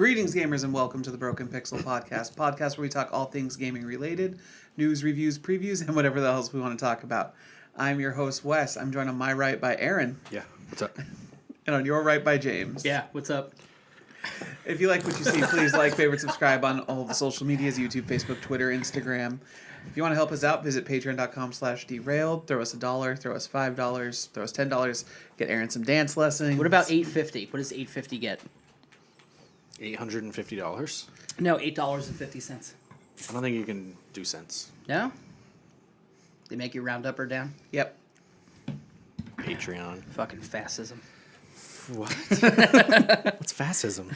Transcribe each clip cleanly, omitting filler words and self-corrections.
Greetings, gamers, and welcome to the Broken Pixel podcast where we talk all things gaming related, news, reviews, previews, and whatever the else we want to talk about. I'm your host, Wes. I'm joined on my right by Aaron. Yeah, what's up? And on your right by James. Yeah, what's up? If you like what you see, please like, favorite, subscribe on all the social medias, YouTube, Facebook, Twitter, Instagram. If you want to help us out, visit patreon.com/derailed. Throw us $1, throw us $5, throw us $10. Get Aaron some dance lessons. What about $8.50? What does $8.50 get? $850? No, $8.50. I don't think you can do cents. No? They make you round up or down? Yep. Patreon. Fucking fascism. What? What's fascism?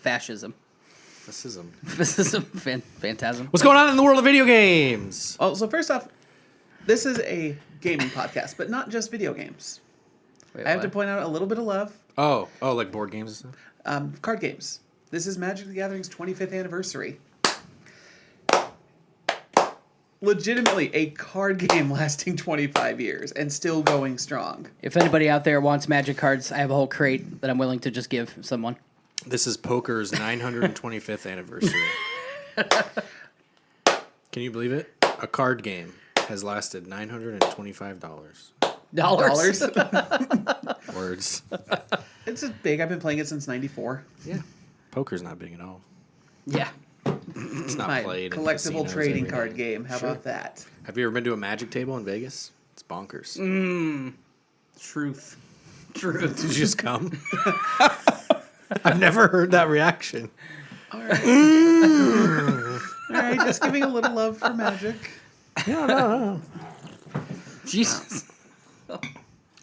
Fascism. Fascism. Fascism. Phantasm. What's going on in the world of video games? Oh, so first off, this is a gaming podcast, but not just video games. Wait, I have what? to point out a little bit of love. Oh, like board games and stuff? Card games. This is Magic the Gathering's 25th anniversary. Legitimately a card game lasting 25 years and still going strong. If anybody out there wants Magic cards, I have a whole crate that I'm willing to just give someone. This is poker's 925th anniversary. Can you believe it? A card game has lasted $925. Dollars? Words. It's just big. I've been playing it since 94. Yeah. Poker's not big at all. Yeah. It's not My played in collectible casinos trading every card day. game. How Sure. about that? Have you ever been to a magic table in Vegas? It's bonkers. Truth. Did you just come? I've never heard that reaction. All right. All right, just giving a little love for Magic. No. Jesus.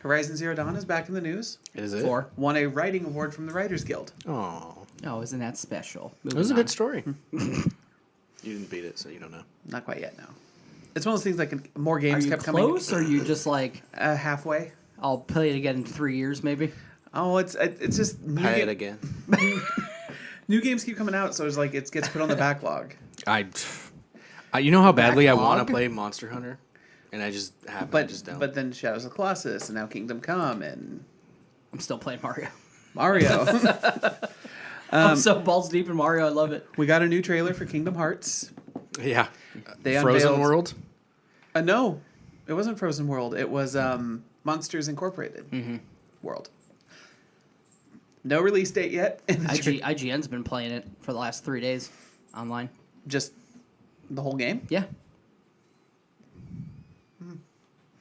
Horizon Zero Dawn is back in the news. Is it? 4. Won a writing award from the Writers Guild. Oh. Oh, isn't that special? It was a good story. You didn't beat it, so you don't know. Not quite yet, no. It's one of those things like more Are games you kept close, or are you just like, coming halfway. I'll play it again in 3 years, maybe? Oh, it's just Play it again. new games keep coming out, so it's like it gets put on the backlog. You know how badly I want Backlog? to play Monster Hunter, and I just haven't. I But just don't. but then Shadows of Colossus and now Kingdom Come and I'm still playing Mario. Mario. I'm so balls deep in Mario. I love it. We got a new trailer for Kingdom Hearts. Yeah. They Frozen unveiled- World. No, it wasn't Frozen World. It was Monsters Incorporated World. No release date yet. IGN's been playing it for the last 3 days online. Just the whole game. Yeah.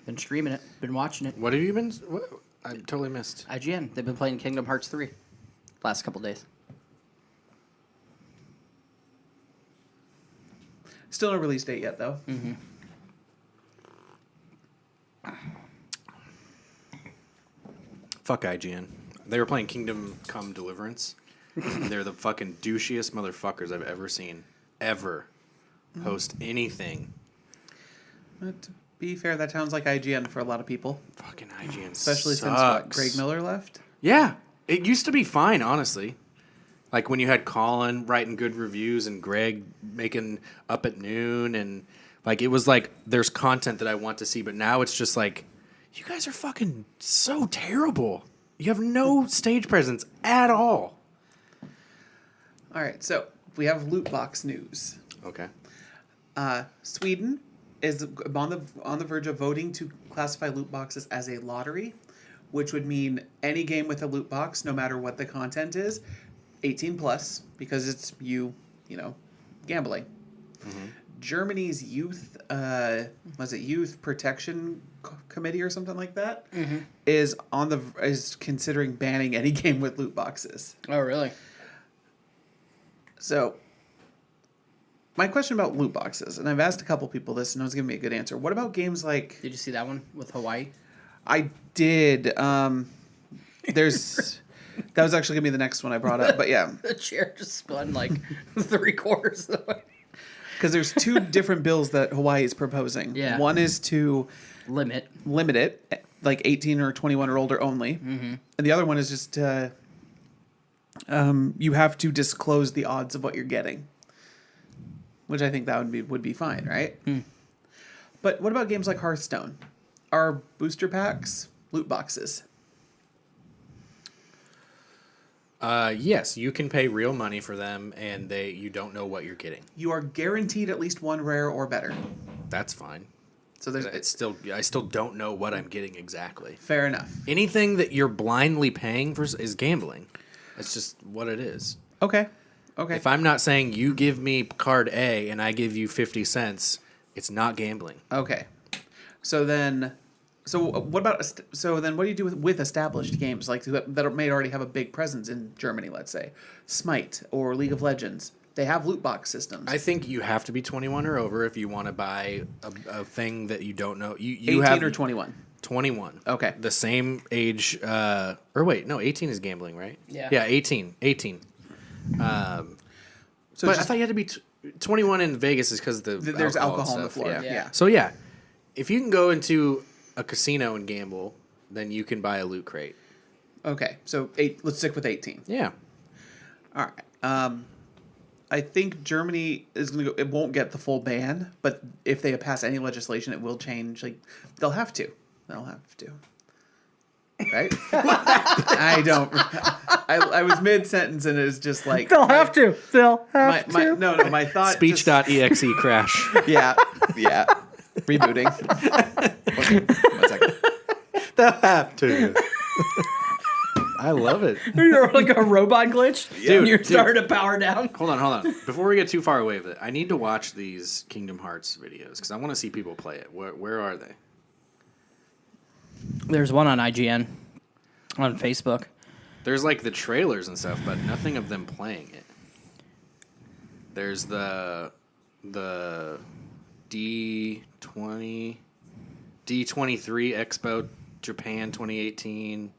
Been streaming it. Been watching it. What have you been? What? I totally missed. IGN. They've been playing Kingdom Hearts 3 last couple days. Still no release date yet, though. Fuck IGN. They were playing Kingdom Come Deliverance. They're the fucking douchiest motherfuckers I've ever seen. Ever. Host anything. But to be fair, that sounds like IGN for a lot of people. Fucking IGN Especially since sucks. Greg Miller left. Yeah. It used to be fine, honestly. Like when you had Colin writing good reviews and Greg making Up at Noon, and like it was like there's content that I want to see, but now it's just like you guys are fucking so terrible. You have no stage presence at all. All right, so we have loot box news. Okay. Sweden is on the verge of voting to classify loot boxes as a lottery, which would mean any game with a loot box, no matter what the content is, 18 plus, because it's gambling. Mm-hmm. Germany's youth protection committee or something like that is considering banning any game with loot boxes. Oh, really? So, my question about loot boxes, and I've asked a couple people this, and no one's giving me a good answer. What about games like... Did you see that one with Hawaii? I did. There's... That was actually going to be the next one I brought up, but yeah. The chair just spun like 3/4 of the way. Because there's two different bills that Hawaii is proposing. Yeah. One is to Limit it, like 18 or 21 or older only. Mm-hmm. And the other one is just you have to disclose the odds of what you're getting. Which I think that would be fine, right? But what about games like Hearthstone? Are booster packs loot boxes? Yes, you can pay real money for them, and you don't know what you're getting. You are guaranteed at least one rare or better. That's fine. So I still don't know what I'm getting exactly. fair enough. Anything that you're blindly paying for is gambling. It's just what it is. Okay. If I'm not saying you give me card A and I give you 50 cents, it's not gambling. Okay. So then what do you do with established games like that may already have a big presence in Germany, let's say Smite or League of Legends? They have loot box systems. I think you have to be 21 or over if you want to buy a thing that you don't know. You 18 have or 21. 21. Okay. The same age. Or wait, no, 18 is gambling, right? Yeah. Yeah, 18. So But I thought you had to be 21 in Vegas is because there's alcohol on the stuff. floor. Yeah. Yeah. So yeah, if you can go into a casino and gamble, then you can buy a loot crate. Okay. So let's stick with 18. Yeah. All right. I think Germany is going to go. It won't get the full ban, but if they pass any legislation, it will change. Like they'll have to. Right? I don't. I was mid sentence and it was just like They'll have to. My thought. Speech.exe crash. Yeah. Rebooting. One second. They'll have to. I love it. You're like a robot glitch. Dude, You're starting to power down. Hold on. Before we get too far away with it, I need to watch these Kingdom Hearts videos because I want to see people play it. Where are they? There's one on IGN, on Facebook. There's like the trailers and stuff, but nothing of them playing it. There's the D23 Expo Japan 2018.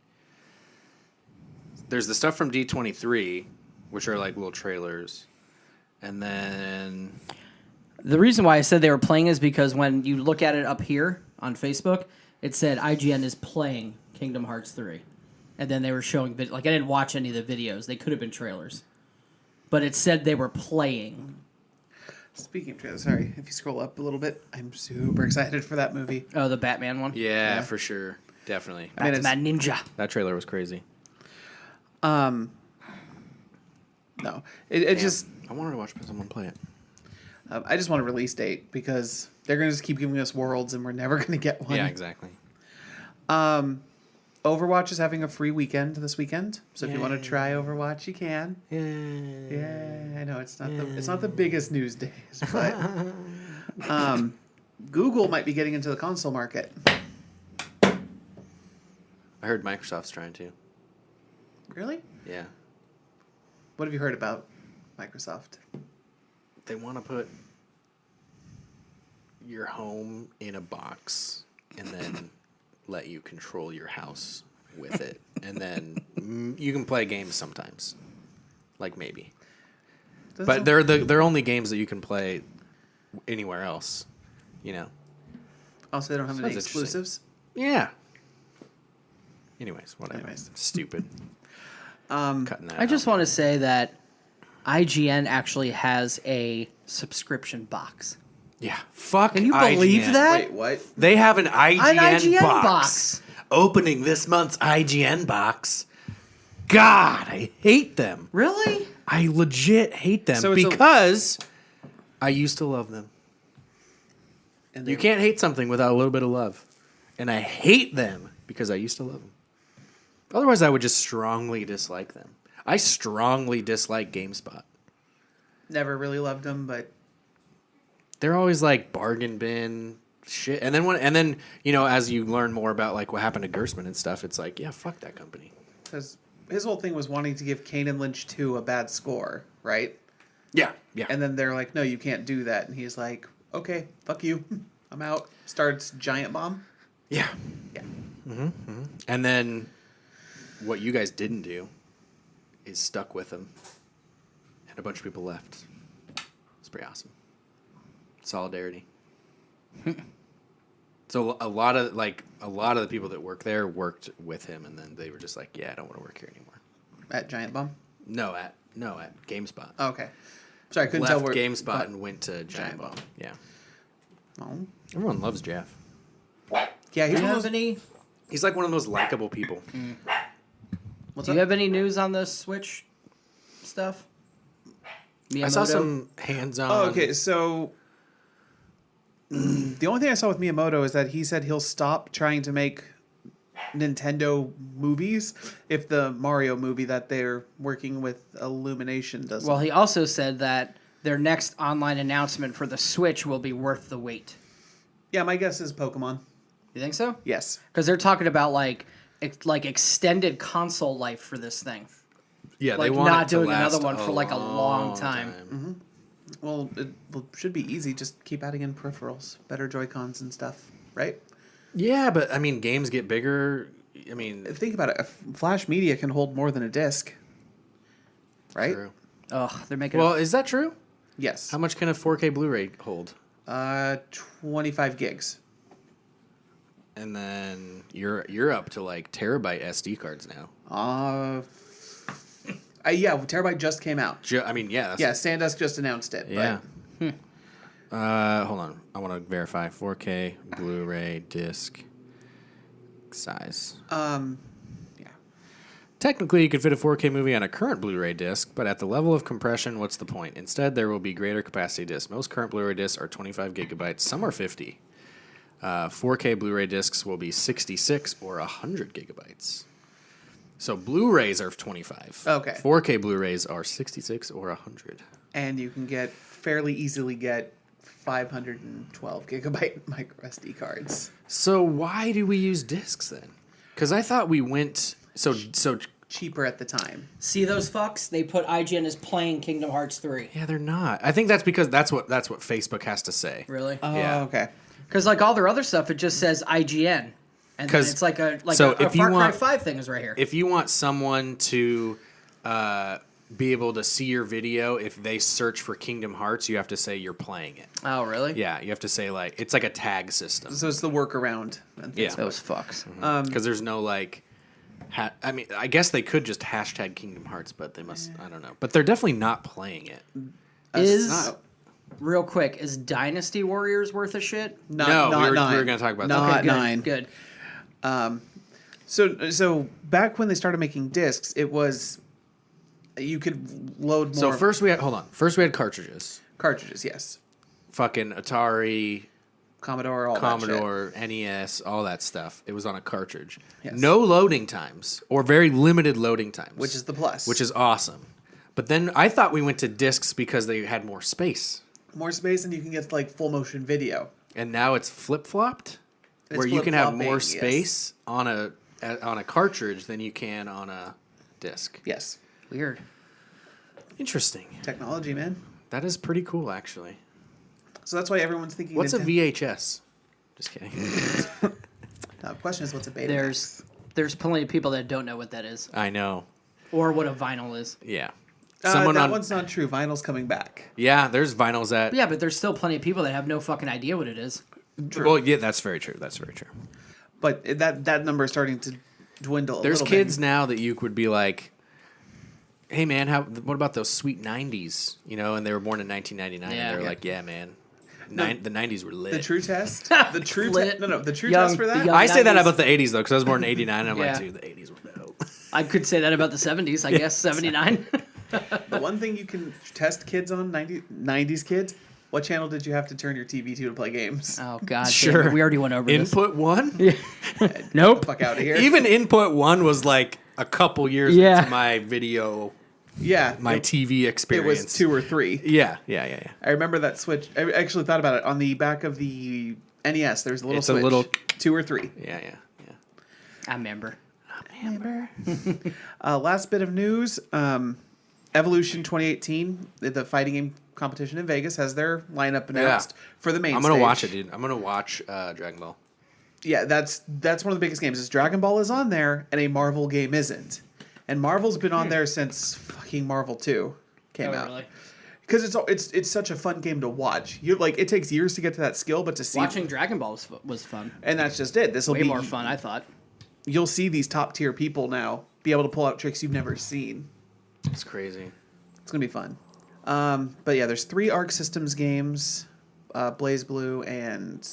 There's the stuff from D23, which are like little trailers. And then The reason why I said they were playing is because when you look at it up here on Facebook, it said IGN is playing Kingdom Hearts 3. And then they were showing, like, I didn't watch any of the videos. They could have been trailers. But it said they were playing. Speaking of trailers, sorry, if you scroll up a little bit, I'm super excited for that movie. Oh, the Batman one? yeah, for sure. Definitely. Batman Ninja. That trailer was crazy. No, it just. I wanted to watch someone play it. I just want a release date because they're going to just keep giving us worlds and we're never going to get one. Yeah, exactly. Overwatch is having a free weekend this weekend, so if you want to Yay. try Overwatch, you can. Yeah, I know it's not the biggest news days, but Google might be getting into the console market. I heard Microsoft's trying to. Really? Yeah. What have you heard about Microsoft? They want to put your home in a box and then let you control your house with it. And then you can play games sometimes. Like maybe. But they're only games that you can play anywhere else, you know. Also, they don't have any Sounds interesting. exclusives. Yeah. Anyways, whatever. Anyways. Stupid. Cutting that I just out. want to say that IGN actually has a subscription box. Yeah. Fuck Can you believe IGN. that? Wait, what? They have an IGN, box. box. Opening this month's IGN box. God, I hate them. Really? I legit hate them So it's because I used to love them. And You can't hate something without a little bit of love. And I hate them because I used to love them. Otherwise, I would just strongly dislike them. I strongly dislike GameSpot. Never really loved them, but They're always like bargain bin shit. And then you know, as you learn more about like what happened to Gersman and stuff, it's like, yeah, fuck that company. because his whole thing was wanting to give Kane and Lynch 2 a bad score, right? Yeah. And then they're like, no, you can't do that. And he's like, okay, fuck you. I'm out. Starts Giant Bomb. Yeah. Yeah. And then what you guys didn't do is stuck with them. And a bunch of people left. It's pretty awesome. Solidarity. So a lot of the people that work there worked with him, and then they were just like, yeah, I don't want to work here anymore. At Giant Bomb? No, at GameSpot. Oh, okay. Sorry, I couldn't Left tell where. GameSpot and went to Giant Giant Bomb. Bomb. Yeah. Oh. Everyone loves Jeff. Yeah, he's one of those. Any? He's like one of the most likable people. Do you have any news on the Switch stuff? Miyamoto? I saw some hands-on. Oh, okay. So the only thing I saw with Miyamoto is that he said he'll stop trying to make Nintendo movies if the Mario movie that they're working with Illumination doesn't. Well, he also said that their next online announcement for the Switch will be worth the wait. Yeah, my guess is Pokemon. You think so? Yes. Because they're talking about like extended console life for this thing. Yeah, Like they want not it to doing last another one for like a long time. Well, it should be easy. Just keep adding in peripherals, better Joy-Cons and stuff, right? Yeah, but I mean, games get bigger. I mean, Think about it. A Flash Media can hold more than a disc, right? true. Ugh, they're making. Well, is that true? Yes. How much can a 4K Blu-ray hold? 25 gigs. And then you're up to like terabyte SD cards now. Yeah, Terabyte just came out. I mean, yeah. Yeah, SanDisk just announced it. Yeah. Hold on. I want to verify 4K Blu-ray disc size. Yeah. Technically, you could fit a 4K movie on a current Blu-ray disc, but at the level of compression, what's the point? Instead, there will be greater capacity discs. Most current Blu-ray discs are 25 gigabytes. Some are 50. 4K Blu-ray discs will be 66 or 100 gigabytes. So Blu-rays are 25. Okay. 4K Blu-rays are 66 or 100. And you can fairly easily get 512 gigabyte micro SD cards. So why do we use discs then? Because I thought we went so Cheaper at the time. See those fucks? They put IGN as playing Kingdom Hearts 3. yeah, they're not. I think that's because that's what Facebook has to say. Really? Oh, Yeah. okay. Because like all their other stuff, it just says IGN, and then 'Cause- it's like a so a if you Far Cry want- 5 thing is right here. If you want someone to be able to see your video, if they search for Kingdom Hearts, you have to say you're playing it. Oh, really? Yeah, you have to say like it's like a tag system. So it's the workaround. Yeah. Those fucks. Because there's no like, I mean, I guess they could just hashtag Kingdom Hearts, but they must. I don't know. But they're definitely not playing it. Real quick, is Dynasty Warriors worth a shit? Not we were nine. going to talk about Not that. Good. nine. Good. So back when they started making discs, it was you could load more. So first we had First we had cartridges. cartridges, yes, Fucking Atari, Commodore, all that Commodore, NES, all that stuff. It was on a cartridge. Yes. No loading times, or very limited loading times. shit, which is the plus. which is awesome. But then I thought we went to discs because they had more space. more space, and you can get like full motion video. And now it's flip-flopped, It's where you can have more flip-flopping, space on a cartridge than you can on a disc. Yes, Weird. Interesting. technology, man. That is pretty cool, actually. So that's why everyone's thinking. What's a VHS? Just kidding. The question is, what's a Betamax? There's plenty of people that don't know what that is, I know. or what a vinyl is. Yeah. that one's not true. Vinyl's coming back. Yeah, there's vinyls that. Yeah, but there's still plenty of people that have no fucking idea what it is. True. Well, yeah, that's very true. That's very true. But that number is starting to dwindle. There's a little kids bit. now that you would be like, "Hey, man, what about those sweet '90s?" You know, and they were born in 1999, Yeah. and they're Yeah. like, "Yeah, man, the '90s were lit." The true test. The true Lit. test. No, the true Young- test for the that. young- I say that 90s. about the '80s though, because I was born in '89, and I'm Yeah. like, dude, the '80s were dope. I could say that about the 70s, I guess. 79. The one thing you can test kids on 90s kids. What channel did you have to turn your TV to play games? Oh, God. damn Sure. it. We already went over this. Input one, Nope. Fuck out of here. even Input one was like a couple years Yeah. into my video, yeah, my TV it experience. was 2 or 3. Yeah. I remember that switch. I actually thought about it on the back of the NES. There's a little It's a switch. little- 2 or 3. Yeah. I remember. Last bit of news. Evolution 2018, the fighting game competition in Vegas, has their lineup announced for the main I'm gonna stage. watch it, dude. I'm gonna watch Dragon Ball. Yeah, that's one of the biggest games. Is Dragon Ball is on there and a Marvel game isn't. And Marvel's been on there since fucking Marvel 2 came out. Really? Because it's such a fun game to watch. You like it takes years to get to that skill, but to see Watching Dragon Ball was fun. and that's just it. This will Way be more fun, I thought. You'll see these top tier people now be able to pull out tricks you've never seen. It's crazy. It's gonna be fun. But yeah, there's 3 Arc Systems games, Blaze Blue and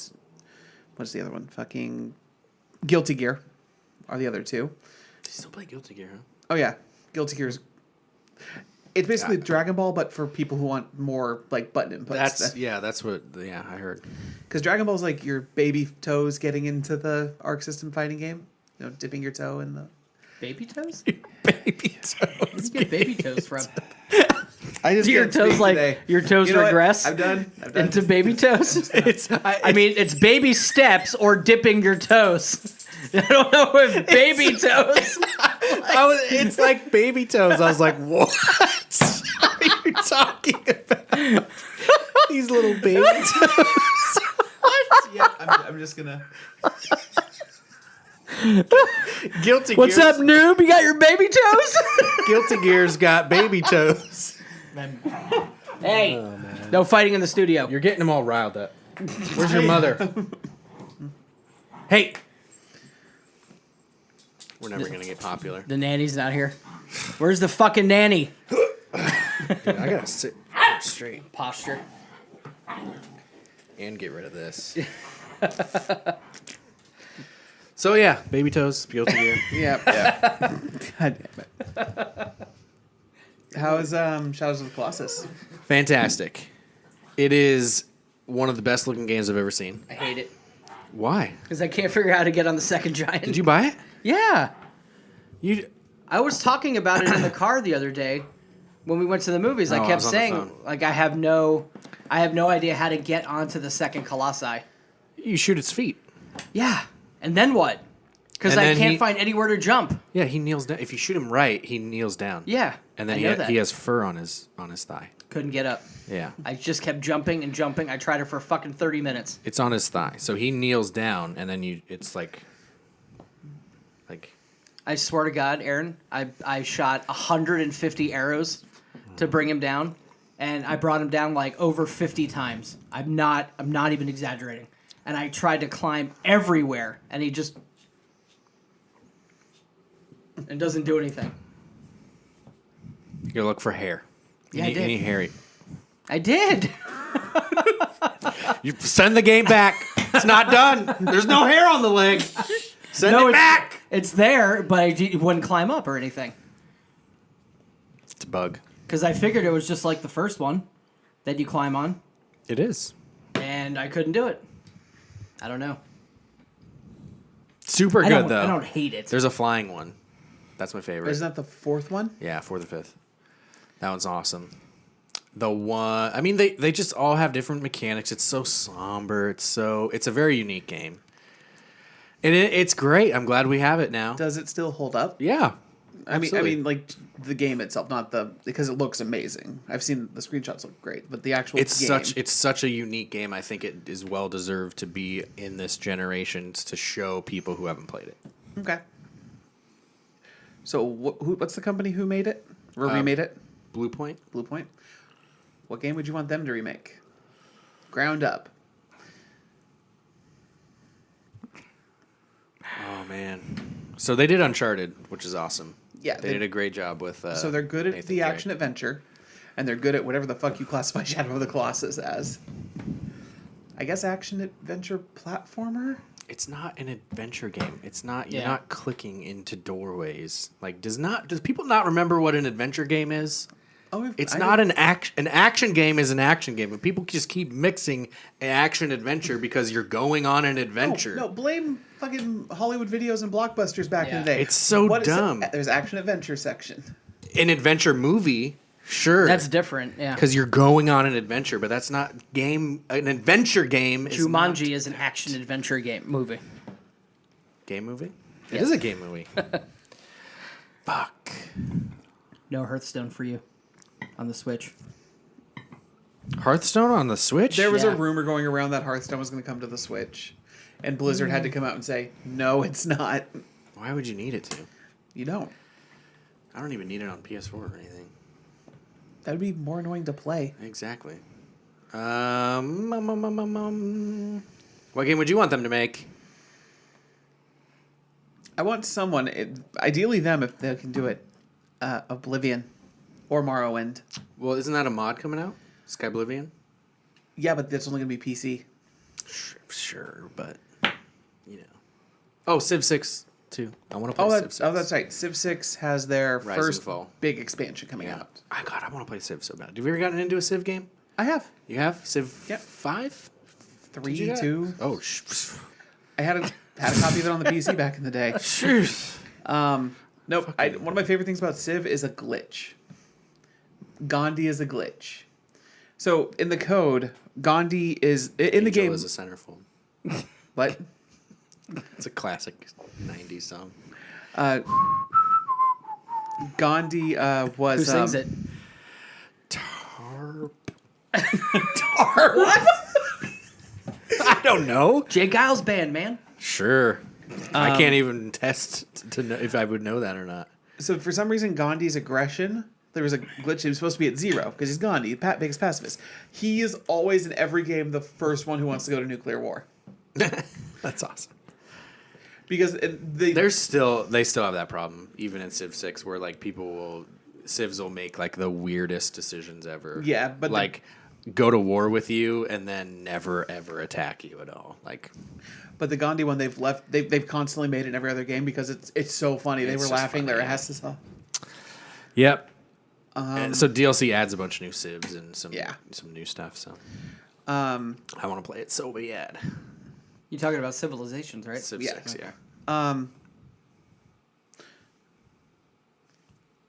what's the other one? Fucking Guilty Gear are the other 2. You still play Guilty Gear, huh? Oh yeah, Guilty Gear's. It's basically Dragon Ball, but for people who want more like button inputs. That's what I heard. Because Dragon Ball's like your baby toes getting into the Arc System fighting game. You know, dipping your toe in the Baby toes? Baby toes. Where'd you get baby toes from? I just Do your can't speak toes like today. your toes You know what? regress? I'm done. Into baby toes? I mean, it's baby steps or dipping your toes. I don't know if baby toes. It's like baby toes. I was like, what are you talking about? These little baby toes. Yeah, I'm just gonna. Guilty What's Gears. up, noob? You got your baby toes? Guilty Gear's got baby toes. Hey, no fighting in the studio. You're getting them all riled up. Where's your mother? Hey. We're never going to get popular. The nanny's not here. Where's the fucking nanny? Dude, I got to sit straight Posture. and get rid of this. So, yeah, baby toes, Guilty Gear. Yeah. God damn it. How is Shadows of the Colossus? Fantastic. It is one of the best looking games I've ever seen. I hate it. Why? Because I can't figure out how to get on the second giant. Did you buy it? Yeah. You. I was talking about it in the car the other day when we went to the movies. I I kept was on the saying, phone. like, I have no idea how to get onto the second Colossi. You shoot its feet. Yeah. And then what? Because And I then can't find anywhere to jump. Yeah, he kneels down. If you shoot him right, he kneels down. Yeah. And then I know that. he has fur on his thigh. Couldn't get up. Yeah. I just kept jumping and jumping. I tried it for fucking 30 minutes. It's on his thigh. So he kneels down and then it's like I swear to God, Aaron, I shot 150 arrows to bring him down, and I brought him down like over 50 times. I'm not even exaggerating. And I tried to climb everywhere, and he just and doesn't do anything. you gotta look for hair. Yeah, I did. Any hairy. I did. You send the game back. It's not done. There's no hair on the leg. Send it back. It's there, but it wouldn't climb up or anything. It's a bug. Because I figured it was just like the first one that you climb on, It is. and I couldn't do it. I don't know. Super I good though. I don't hate it. There's a flying one. That's my favorite. Isn't that the fourth one? Yeah, 4th or 5th. That one's awesome. The one, I mean, they just all have different mechanics. It's so somber. It's a very unique game. And it's great. I'm glad we have it now. Does it still hold up? Yeah. I absolutely. mean, like the game itself, not because it looks amazing. I've seen the screenshots look great, but the actual it's game. such a unique game. I think it is well deserved to be in this generation to show people who haven't played it. Okay. So what's the company who made it or remade it? Blue Point. Blue Point. What game would you want them to remake? Ground up. Oh man. So they did Uncharted, which is awesome. Yeah, They did a great job with. So they're good at Nathan the Drake. action adventure, and they're good at whatever the fuck you classify Shadow of the Colossus as. I guess action adventure platformer. It's not an adventure game. It's not. You're Yeah. not clicking into doorways. Like, does people not remember what an adventure game is? Oh, It's not an action. An action game is an action game, but people just keep mixing an action adventure because you're going on an adventure. No, blame fucking Hollywood videos and blockbusters back in Yeah. the day. It's so What is it? dumb. There's action adventure section. An adventure movie, sure, That's different, yeah. because you're going on an adventure, but that's not game. An adventure game is Jumanji not is an action adventure movie. game movie. It Yes. is a game movie. Fuck. No Hearthstone for you on the Switch. Hearthstone on the Switch. There was a Yeah. rumor going around that Hearthstone was going to come to the Switch, and Blizzard had to come out and say, "No, it's not. Why would you need it to? You don't. I don't even need it on PS4 or anything. That would be more annoying to play." Exactly. What game would you want them to make? I want someone, ideally them, if they can do it, Oblivion or Morrowind. Well, isn't that a mod coming out? Skyblivion? Yeah, but that's only going to be PC. Sure, but you know. Oh, Civ 6 too. I want to play Civ 6. That's right. Civ 6 has their Rise and first Fall. big expansion coming out. God, I want to play Civ so bad. Have you ever gotten into a Civ game? I have. You have? Civ Yep. 5? 3, 2. Oh, I had a copy of it on the PC back in the day. Nope. One of my favorite things about Civ is a glitch. Gandhi is a glitch. So in the code, Gandhi is in the game. Is a centerfold. What? It's a classic 90s song. Gandhi was. Who sings it? Tarp. What? I don't know. Jay Giles Band, man. Sure. I can't even test to know if I would know that or not. So for some reason, Gandhi's aggression, there was a glitch. He was supposed to be at 0 because he's Gandhi, biggest pacifist. He is always in every game the first one who wants to go to nuclear war. That's awesome. Because they still have that problem, even in Civ 6, where like Civs will make like the weirdest decisions ever. Yeah, but like go to war with you and then never ever attack you at all. Like, but the Gandhi one they've constantly made it in every other game because it's so funny. They were laughing their asses off. Yep. So DLC adds a bunch of new civs and some new stuff. So I want to play it so bad. You talking about Civilizations, right? Civ Yeah. 6, yeah.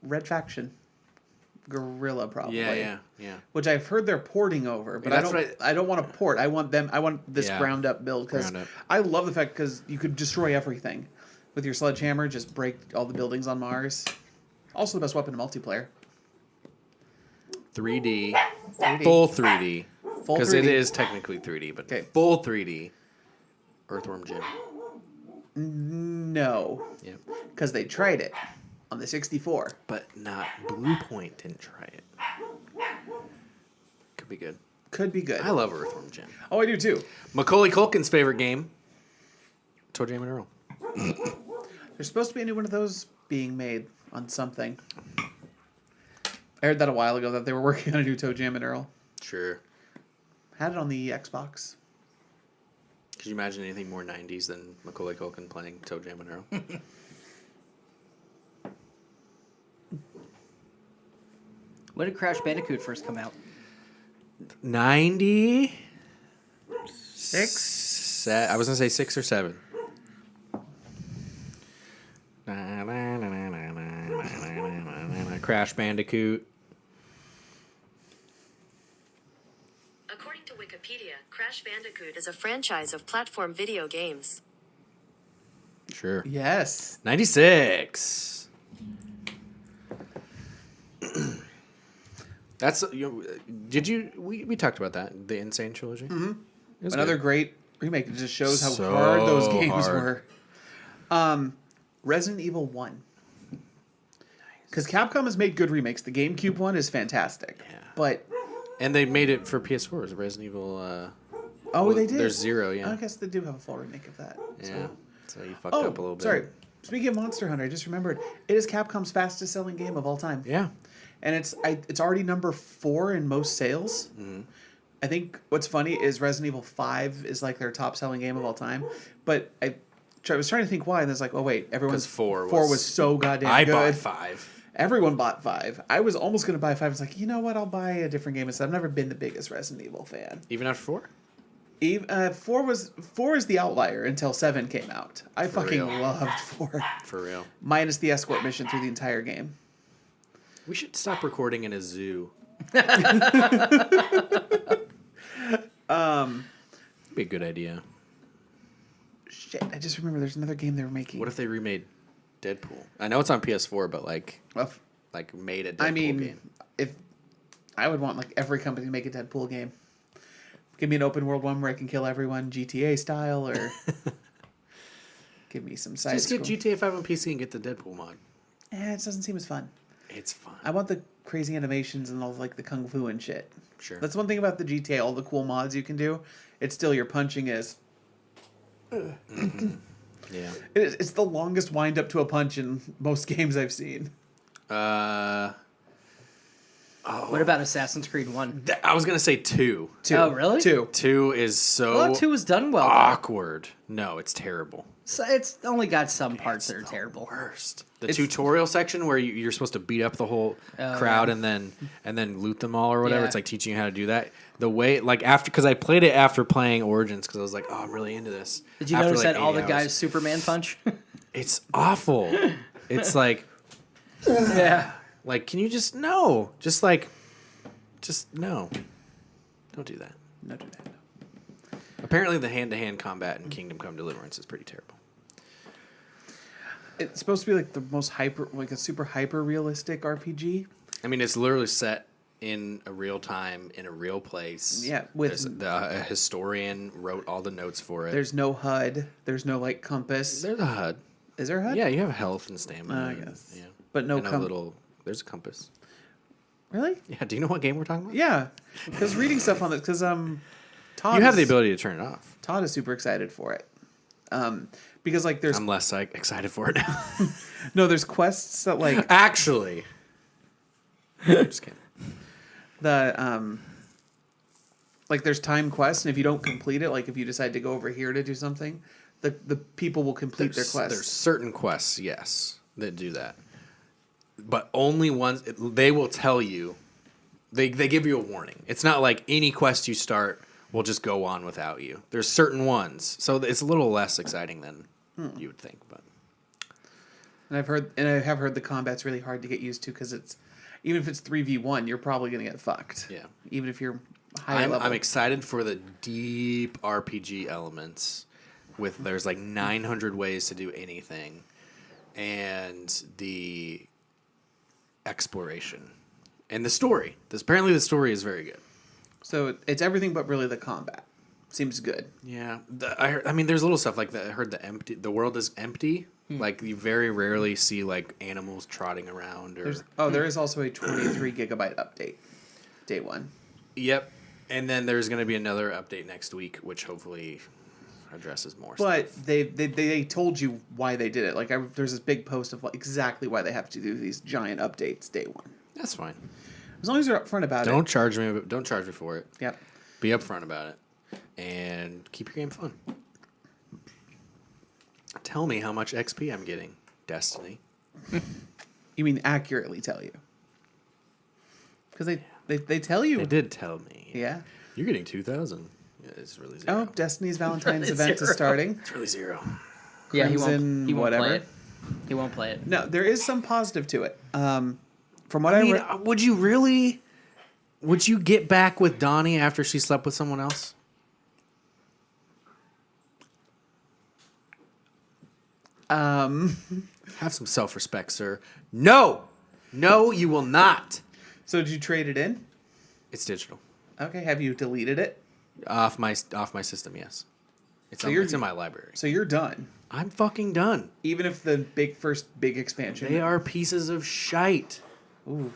Red Faction, Guerrilla probably. Yeah. Which I've heard they're porting over, but I don't want to port. I want this ground up build because I love the fact because you could destroy everything with your sledgehammer, just break all the buildings on Mars. Also the best weapon in multiplayer. 3D. Full 3D. Because it 3D. is technically 3D, but full 3D. Earthworm Jim. No. Yep. Because they tried it on the 64. But not Bluepoint didn't try it. Could be good. Could be good. I love Earthworm Jim. Oh, I do too. Macaulay Culkin's favorite game. Toe Jam and Earl. There's supposed to be a new one of those being made on something. I heard that a while ago that they were working on a new Toe Jam and Earl. Sure. Had it on the Xbox. Could you imagine anything more 90s than Macaulay Culkin playing Toe Jam and Earl? When did Crash Bandicoot first come out? 90? 6? I was going to say 6 or 7. Crash Bandicoot. According to Wikipedia, Crash Bandicoot is a franchise of platform video games. Sure. Yes. 96. That's we talked about that, the Insane Trilogy. Mm-hmm. Another great remake. It just shows how So hard those games hard. were. Resident Evil 1. Because Capcom has made good remakes. The GameCube one is fantastic. Yeah. But And they made it for PS4. It was Resident Evil. they did. There's 0, yeah. I guess they do have a full remake of that. Yeah. So you fucked up a little bit. Sorry. Speaking of Monster Hunter, I just remembered it is Capcom's fastest selling game of all time. Yeah. And it's already number 4 in most sales. Mm-hmm. I think what's funny is Resident Evil 5 is like their top selling game of all time. But I was trying to think why, and it's like, oh wait, everyone's 4 was so goddamn good. I bought 5. Everyone bought 5. I was almost going to buy 5. I was like, you know what? I'll buy a different game instead. I've never been the biggest Resident Evil fan. Even after 4? 4 is the outlier until 7 came out. I fucking real. loved 4. For real. Minus the escort mission through the entire game. We should stop recording in a zoo. Be a good idea. Shit, I just remember there's another game they were making. What if they remade Deadpool? I know it's on PS4, but like made a Deadpool game. If I would want like every company to make a Deadpool game. Give me an open world one where I can kill everyone GTA style, or give me some side. Just get GTA 5 on PC and get the Deadpool mod. It doesn't seem as fun. It's fun. I want the crazy animations and all like the kung fu and shit. Sure. That's one thing about the GTA. All the cool mods you can do. It's still your punching is. Mm-hmm. Yeah. It's the longest wind up to a punch in most games I've seen. What about Assassin's Creed 1? I was gonna say 2. Oh, really? 2. 2 is so. I thought 2 was done well. awkward. No, it's terrible. So it's only got some parts that are terrible. Worst. The tutorial section where you're supposed to beat up the whole crowd and then loot them all or whatever. Yeah. It's like teaching you how to do that. The way because I played it after playing Origins because I was like, oh, I'm really into this. Did you After, notice like, that all 8 the guys hours. Superman punch? It's awful. It's like, Yeah. like, can you just no? Just no. Don't do that. No, do that. Apparently, the hand-to-hand combat in Kingdom Come Deliverance is pretty terrible. It's supposed to be like the most a super hyper realistic RPG. I mean, it's literally set in a real time, in a real place. Yeah, a historian wrote all the notes for it. There's no HUD. There's no like compass. There's a HUD. Is there a HUD? Yeah, you have health and stamina. I guess. Yeah. But no and there's a compass. Really? Yeah, do you know what game we're talking about? Yeah, because reading stuff on it, because Todd. You have the ability to turn it off. Todd is super excited for it. Because like there's I'm less excited for it now. no, there's quests that like Actually. I'm just kidding. the like there's time quests, and if you don't complete it, like if you decide to go over here to do something, the people will complete their quests. There's certain quests, yes, that do that. But only ones they will tell you. They give you a warning. It's not like any quest you start will just go on without you. There's certain ones, so it's a little less exciting than you would think. But And I have heard the combat's really hard to get used to because it's even if it's 3v1, you're probably gonna get fucked. Yeah. Even if you're high level. I'm excited for the deep RPG elements. There's like 900 ways to do anything, and the exploration and the story. Apparently, the story is very good. So it's everything but really the combat. Seems good. Yeah, I mean, there's little stuff like that. I heard the world is empty. Like you very rarely see like animals trotting around. There is also a 23 gigabyte update, day one. Yep, and then there's going to be another update next week, which hopefully addresses more. But stuff. they told you why they did it. Like there's this big post of like exactly why they have to do these giant updates day one. That's fine. As long as you're upfront about it. Don't charge me for it. Yep. Be upfront about it, and keep your game fun. Tell me how much XP I'm getting, Destiny. You mean accurately tell you? Because they tell you. They did tell me. Yeah. You're getting 2,000. Yeah, it's really zero. Oh, Destiny's Valentine's Really event is zero. starting. It's really zero. Yeah, he Crimson, won't whatever. play it. He won't play it. No, there is some positive to it. From what I I mean, read, would you really? Would you get back with Donnie after she slept with someone else? Have some self-respect, sir. No, you will not. so did you trade it in? It's digital. Okay, have you deleted it? Off my system, yes. It's in my library. So you're done. I'm fucking done. Even if the first big expansion. They are pieces of shite. Ooh.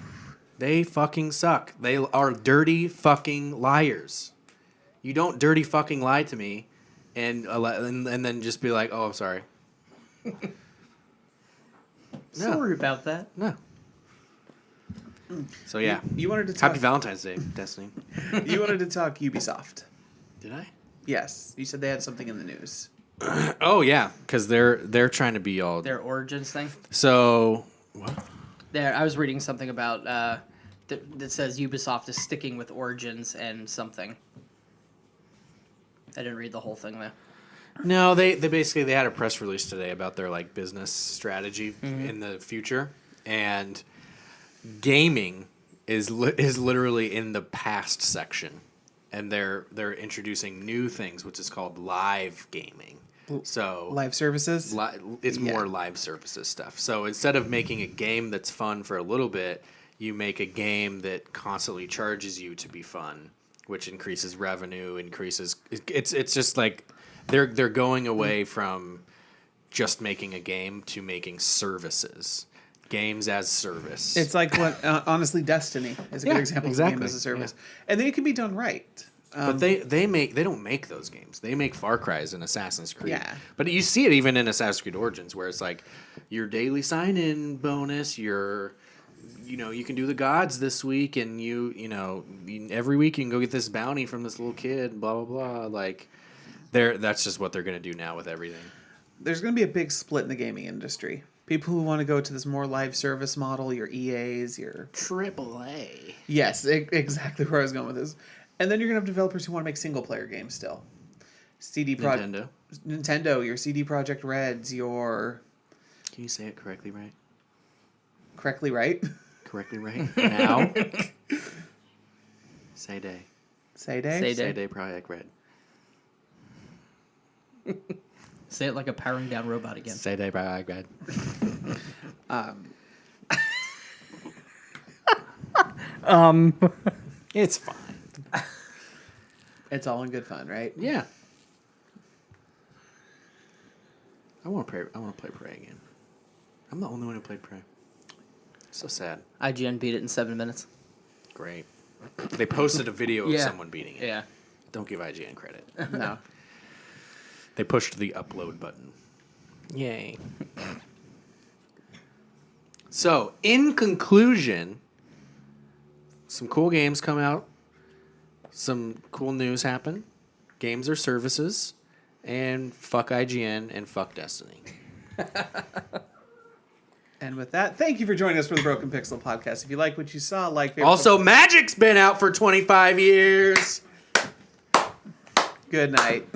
They fucking suck. They are dirty fucking liars. You don't dirty fucking lie to me, and then just be like, "Oh, I'm sorry." Sorry about that. No. So yeah, You wanted to talk. Happy Valentine's Day, Destiny. You wanted to talk Ubisoft. Did I? Yes, you said they had something in the news. Oh yeah, because they're trying to be all. Their Origins thing. So what? There, I was reading something about that says Ubisoft is sticking with Origins and something. I didn't read the whole thing though. No, they basically had a press release today about their like business strategy in the future, and gaming is literally in the past section, and they're introducing new things, which is called live gaming. So Live services. It's Yeah. more live services stuff. So instead of making a game that's fun for a little bit, you make a game that constantly charges you to be fun, which increases revenue, it's just like they're going away from just making a game to making services. Games as service. It's like what honestly Destiny is a Yeah, good example of a exactly. game as a service, and then it can be done right. But they don't make those games. They make Far Cry's and Assassin's Creed. Yeah. But you see it even in Assassin's Creed Origins, where it's like your daily sign-in bonus, you can do the gods this week, and every week you can go get this bounty from this little kid. Blah blah blah. Like, that's just what they're gonna do now with everything. there's going to be a big split in the gaming industry. People who want to go to this more live service model, your EAs, your AAA. yes, exactly where I was going with this. And then you're going to have developers who want to make single player games still. Nintendo, your CD Projekt Reds, your... Can you say it correctly right? Correctly right? Correctly right? Now? Sayday. Sayday? Sayday Projekt Red. Say it like a powering down robot again. Sayday Projekt Red. It's fine. It's all in good fun, right? Yeah. I want to play Prey again. I'm the only one who played Prey. So sad. IGN beat it in 7 minutes. Great. They posted a video of Yeah. someone beating it. Yeah. Don't give IGN credit. No. They pushed the upload button. Yay. So, in conclusion, some cool games come out. Some cool news happen. Games are services. And fuck IGN and fuck Destiny. And with that, thank you for joining us for the Broken Pixel podcast. If you like what you saw, favorite. Also, Magic's been out for 25 years. Good night.